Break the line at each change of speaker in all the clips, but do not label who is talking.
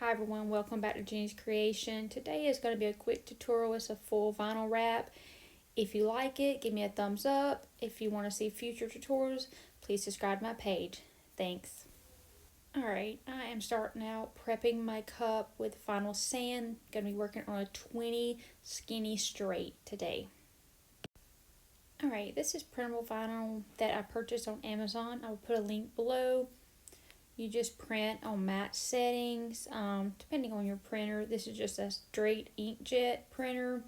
Hi everyone, welcome back to Jeannie's Creation. Today is going to be a quick tutorial. It's a full vinyl wrap. If you like it, give me a thumbs up. If you want to see future tutorials, please subscribe to my page. Thanks. Alright, I am starting out prepping my cup with vinyl sand. Going to be working on a 20 skinny straight today. Alright, this is printable vinyl that I purchased on Amazon. I will put a link below. You just print on matte settings, depending on your printer. This is just a straight inkjet printer.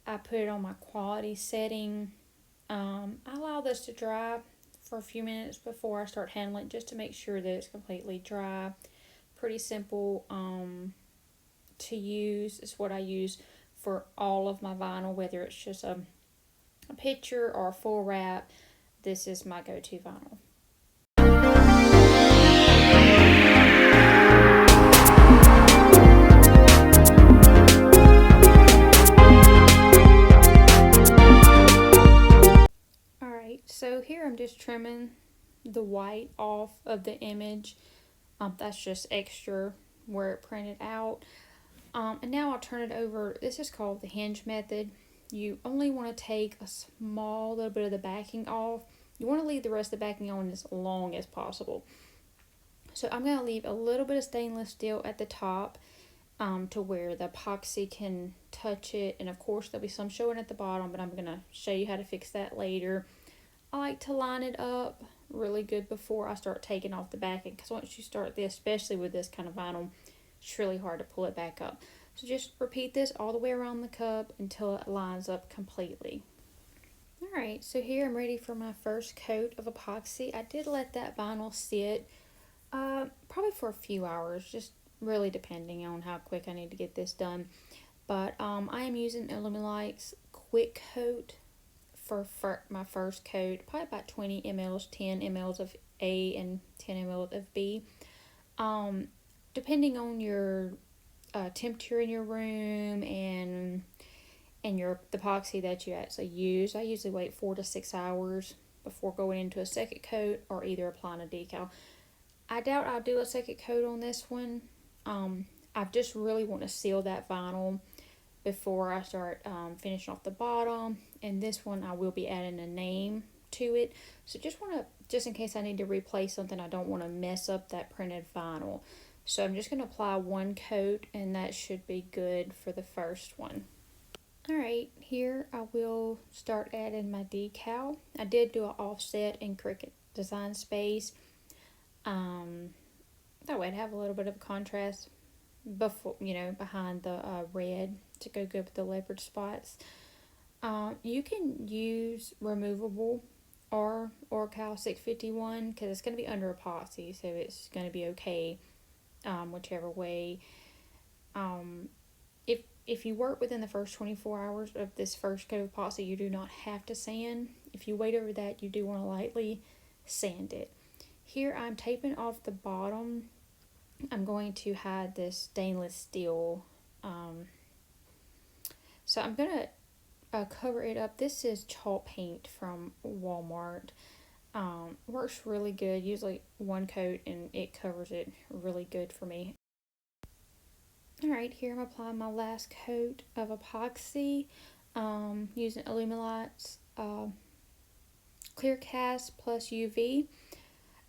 I put it on my quality setting. I allow this to dry for a few minutes before I start handling it, just to make sure that it's completely dry. Pretty simple to use. It's what I use for all of my vinyl, whether it's just a picture or a full wrap. This is my go-to vinyl. So here I'm just trimming the white off of the image. That's just extra where it printed out. And now I'll turn it over. This is called the Hinge Method. You only want to take a small little bit of the backing off. You want to leave the rest of the backing on as long as possible. So I'm going to leave a little bit of stainless steel at the top to where the epoxy can touch it. And of course there'll be some showing at the bottom, but I'm going to show you how to fix that later. I like to line it up really good before I start taking off the backing, because once you start this, especially with this kind of vinyl, it's really hard to pull it back up. So just repeat this all the way around the cup until it lines up completely. Alright, so here I'm ready for my first coat of epoxy. I did let that vinyl sit probably for a few hours, just really depending on how quick I need to get this done. But I am using Illuminlight's Quick Coat for my first coat, probably about 20 mLs, 10 mLs of A and 10 mLs of B. Depending on your temperature in your room and the epoxy that you actually use, I usually wait 4 to 6 hours before going into a second coat or either applying a decal. I doubt I'll do a second coat on this one. I just really want to seal that vinyl before I start finishing off the bottom. And this one I will be adding a name to it, so just in case I need to replace something, I don't want to mess up that printed vinyl. So I'm just going to apply one coat, and that should be good for the first one. Alright, here I will start adding my decal. I did do an offset in Cricut Design Space. That way I'd have a little bit of contrast before, behind the red to go good with the leopard spots. You can use removable or Cal 651 because it's going to be under epoxy, so it's going to be okay whichever way. If you work within the first 24 hours of this first coat of epoxy, you do not have to sand. If you wait over that, you do want to lightly sand it. Here I'm taping off the bottom. I'm going to hide this stainless steel. So I'm going to cover it up. This is chalk paint from Walmart. Works really good. Usually one coat and it covers it really good for me. Alright, here I'm applying my last coat of epoxy using Illuminlight's Clear Cast plus UV.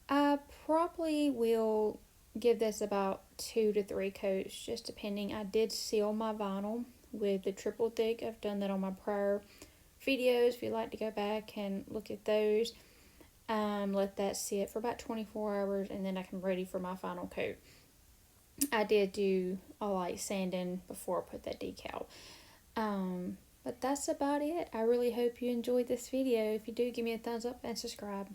I probably will give this about 2 to 3 coats, just depending. I did seal my vinyl with the triple thick. I've done that on my prior videos if you'd like to go back and look at those. Let that sit for about 24 hours, and then I'm ready for my final coat. I did do a light sanding before I put that decal. But that's about it. I really hope you enjoyed this video. If you do, give me a thumbs up and subscribe.